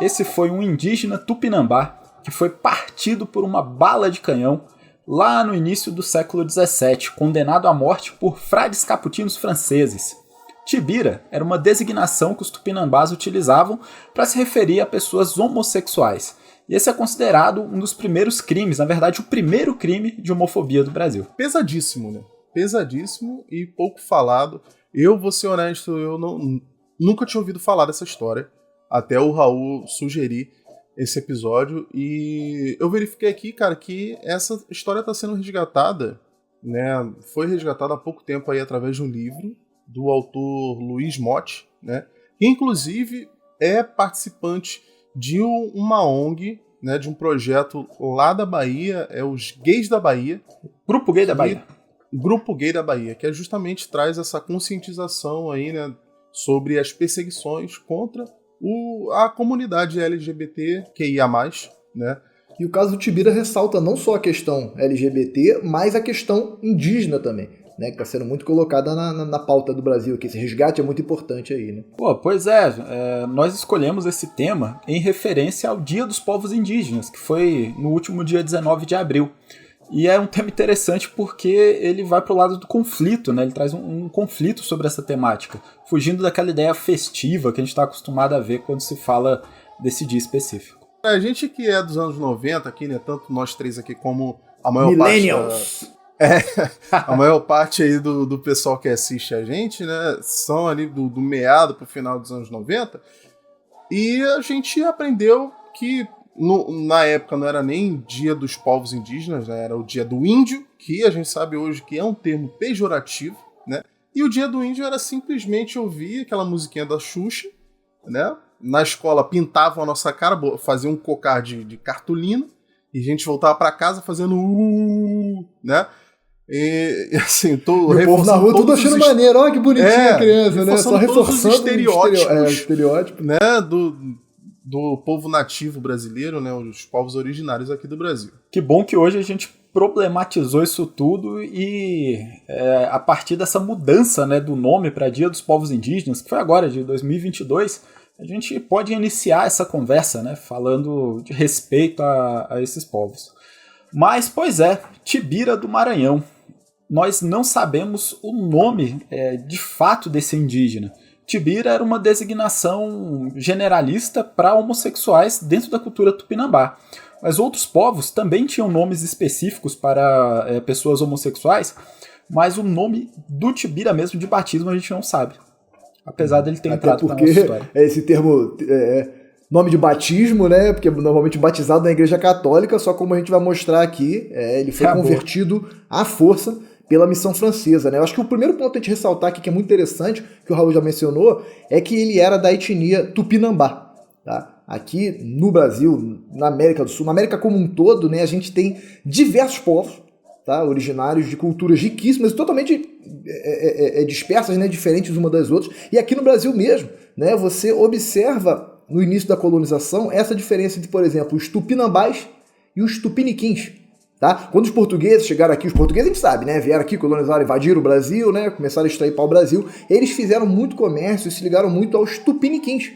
esse foi um indígena tupinambá que foi partido por uma bala de canhão lá no início do século XVII, condenado à morte por frades capuchinos franceses. Tibira era uma designação que os tupinambás utilizavam para se referir a pessoas homossexuais. E esse é considerado um dos primeiros crimes, na verdade o primeiro crime de homofobia do Brasil. Pesadíssimo, né? Pesadíssimo e pouco falado. Eu vou ser honesto, nunca tinha ouvido falar dessa história, até o Raul sugerir esse episódio, e eu verifiquei aqui, cara, que essa história está sendo resgatada, né? Foi resgatada há pouco tempo aí através de um livro do autor Luiz Motti, né? Que inclusive é participante de uma ONG, né? De um projeto lá da Bahia, é os Gays da Bahia. Grupo Gay da Bahia. Grupo Gay da Bahia, que justamente traz essa conscientização aí, né? Sobre as perseguições contra a comunidade LGBTQIA+, né? E o caso do Tibira ressalta não só a questão LGBT, mas a questão indígena também, né? Que está sendo muito colocada na pauta do Brasil, que esse resgate é muito importante aí, né? Pois é, nós escolhemos esse tema em referência ao Dia dos Povos Indígenas, que foi no último dia 19 de abril. E é um tema interessante porque ele vai para o lado do conflito, né? Ele traz um conflito sobre essa temática, fugindo daquela ideia festiva que a gente está acostumado a ver quando se fala desse dia específico. A gente que é dos anos 90 aqui, né? Tanto nós três aqui como a maior Millennials! A maior parte aí do pessoal que assiste a gente, né? São ali do meado pro final dos anos 90. E a gente aprendeu que na época não era nem Dia dos Povos Indígenas, né? Era o Dia do Índio, que a gente sabe hoje que é um termo pejorativo, né? E o Dia do Índio era simplesmente ouvir aquela musiquinha da Xuxa, né? Na escola pintavam a nossa cara, faziam um cocar de cartolina, e a gente voltava para casa fazendo né? E assim, o povo na rua tudo achando maneiro, olha que bonitinha a criança, né? Só reforçando os estereótipos, estereótipo, né? Do povo nativo brasileiro, né? Os povos originários aqui do Brasil. Que bom que hoje a gente problematizou isso tudo e a partir dessa mudança, né, do nome para Dia dos Povos Indígenas, que foi agora, de 2022, a gente pode iniciar essa conversa, né, falando de respeito a esses povos. Mas, pois é, Tibira do Maranhão. Nós não sabemos o nome de fato desse indígena. Tibira era uma designação generalista para homossexuais dentro da cultura tupinambá. Mas outros povos também tinham nomes específicos para pessoas homossexuais, mas o nome do Tibira mesmo de batismo a gente não sabe. Apesar dele ter entrado na nossa história. Esse termo nome de batismo, né? Porque normalmente batizado na Igreja Católica, só como a gente vai mostrar aqui, ele foi convertido à força pela missão francesa, né? Eu acho que o primeiro ponto a gente ressaltar aqui, que é muito interessante, que o Raul já mencionou, é que ele era da etnia Tupinambá, tá? Aqui no Brasil, na América do Sul, na América como um todo, né, a gente tem diversos povos, tá? Originários de culturas riquíssimas e totalmente dispersas, né, diferentes uma das outras. E aqui no Brasil mesmo, né, você observa no início da colonização essa diferença entre, por exemplo, os tupinambás e os tupiniquins. Tá? Quando os portugueses chegaram aqui, os portugueses a gente sabe, né? Vieram aqui, colonizaram, invadiram o Brasil, né? Começaram a extrair pau-brasil. Eles fizeram muito comércio e se ligaram muito aos tupiniquins.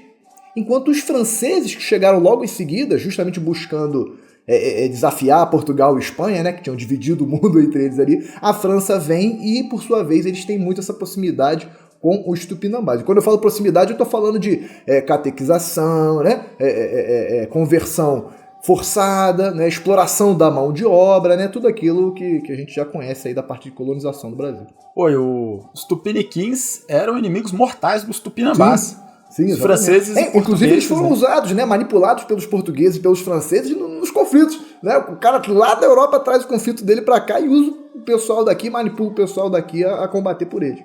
Enquanto os franceses, que chegaram logo em seguida, justamente buscando desafiar Portugal e Espanha, né? Que tinham dividido o mundo entre eles ali, a França vem e, por sua vez, eles têm muito essa proximidade com os tupinambás. E quando eu falo proximidade, eu estou falando de catequização, né? Conversão forçada, né, exploração da mão de obra, né, tudo aquilo que a gente já conhece aí da parte de colonização do Brasil. Os tupiniquins eram inimigos mortais dos tupinambás. Sim, os franceses e inclusive eles foram usados, né, manipulados pelos portugueses e pelos franceses nos conflitos. Né? O cara lá da Europa traz o conflito dele para cá e usa o pessoal daqui, manipula o pessoal daqui a combater por ele.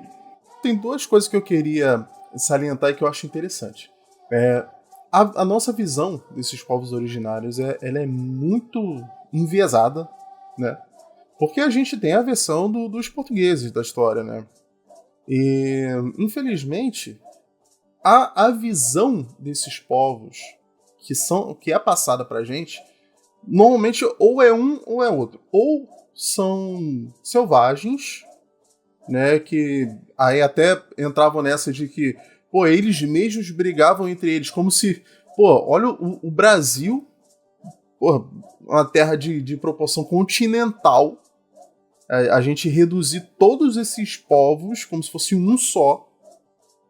Tem duas coisas que eu queria salientar e que eu acho interessante. A nossa visão desses povos originários ela é muito enviesada, né? Porque a gente tem a versão dos portugueses da história, né? E, infelizmente, a visão desses povos que é passada pra gente, normalmente ou é um ou é outro. Ou são selvagens, né? Que aí até entravam nessa de que eles mesmos brigavam entre eles, como se Pô, olha o Brasil, pô, uma terra de proporção continental, a gente reduzir todos esses povos como se fosse um só,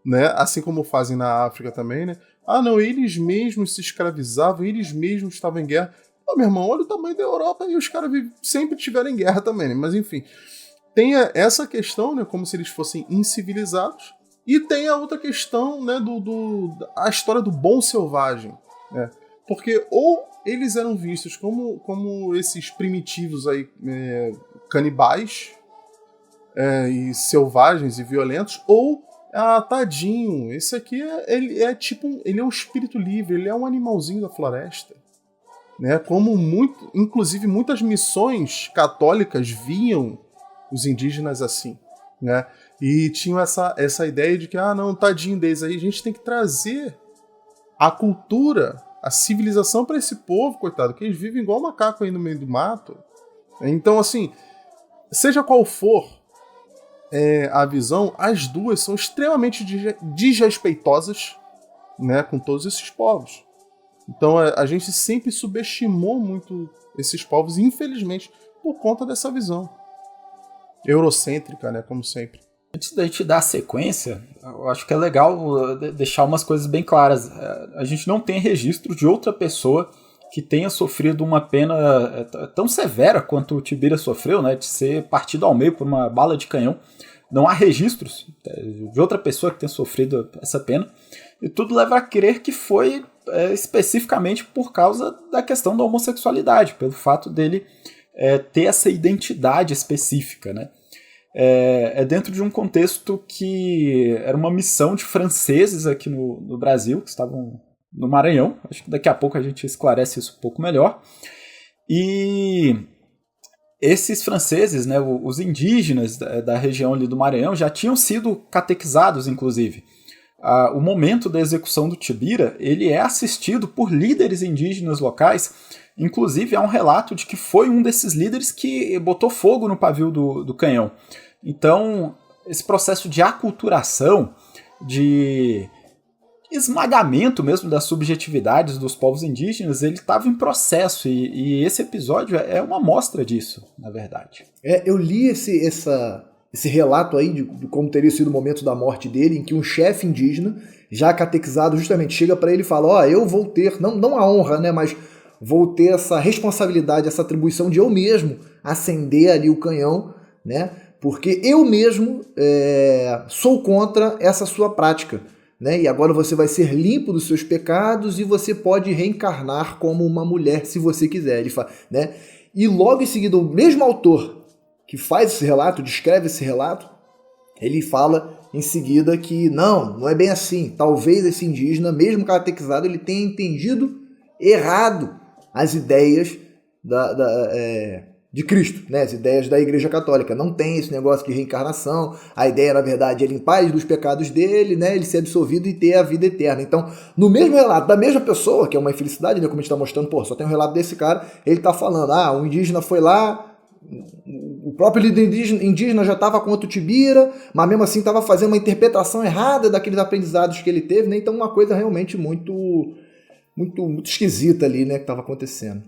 né? Assim como fazem na África também, né? Ah, não, eles mesmos se escravizavam, eles mesmos estavam em guerra. Ah, meu irmão, olha o tamanho da Europa e os caras sempre tiveram em guerra também, né? Mas enfim, tem essa questão, né? Como se eles fossem incivilizados. E tem a outra questão, né? A história do bom selvagem, né? Porque ou eles eram vistos como esses primitivos aí, canibais, e selvagens e violentos, ou tadinho, esse aqui ele é um espírito livre, ele é um animalzinho da floresta, né? Como inclusive muitas missões católicas viam os indígenas assim, né? E tinham essa ideia de que, não, tadinho deles aí, a gente tem que trazer a cultura, a civilização para esse povo, coitado, que eles vivem igual macaco aí no meio do mato. Então, assim, seja qual for a visão, as duas são extremamente desrespeitosas, né, com todos esses povos. Então a gente sempre subestimou muito esses povos, infelizmente, por conta dessa visão eurocêntrica, né, como sempre. Antes da gente dar a sequência, eu acho que é legal deixar umas coisas bem claras. A gente não tem registro de outra pessoa que tenha sofrido uma pena tão severa quanto o Tibira sofreu, né, de ser partido ao meio por uma bala de canhão. Não há registros de outra pessoa que tenha sofrido essa pena. E tudo leva a crer que foi especificamente por causa da questão da homossexualidade, pelo fato dele ter essa identidade específica, né? Dentro de um contexto que era uma missão de franceses aqui no Brasil, que estavam no Maranhão. Acho que daqui a pouco a gente esclarece isso um pouco melhor. E esses franceses, né, os indígenas da região ali do Maranhão, já tinham sido catequizados, inclusive. O momento da execução do Tibira, ele é assistido por líderes indígenas locais. Inclusive, há um relato de que foi um desses líderes que botou fogo no pavio do canhão. Então, esse processo de aculturação, de esmagamento mesmo das subjetividades dos povos indígenas, ele estava em processo, e esse episódio é uma amostra disso, na verdade. Eu li esse relato aí de como teria sido o momento da morte dele, em que um chefe indígena, já catequizado, justamente chega para ele e fala, eu vou ter, não a honra, né, mas vou ter essa responsabilidade, essa atribuição de eu mesmo acender ali o canhão, né, porque eu mesmo sou contra essa sua prática, né, e agora você vai ser limpo dos seus pecados e você pode reencarnar como uma mulher se você quiser. Ele fala, né, e logo em seguida o mesmo autor que faz esse relato, descreve esse relato, ele fala em seguida que não é bem assim. Talvez esse indígena, mesmo catequizado, ele tenha entendido errado as ideias de Cristo, né? As ideias da Igreja Católica. Não tem esse negócio de reencarnação. A ideia, na verdade, é limpar ele dos pecados dele, né? Ele ser absolvido e ter a vida eterna. Então, no mesmo relato da mesma pessoa, que é uma infelicidade, né? Como a gente está mostrando, só tem um relato desse cara, ele está falando, o indígena foi lá, o próprio líder indígena já estava contra o Tibira, mas mesmo assim estava fazendo uma interpretação errada daqueles aprendizados que ele teve, né? Então uma coisa realmente muito, muito, muito esquisita ali, né, que estava acontecendo.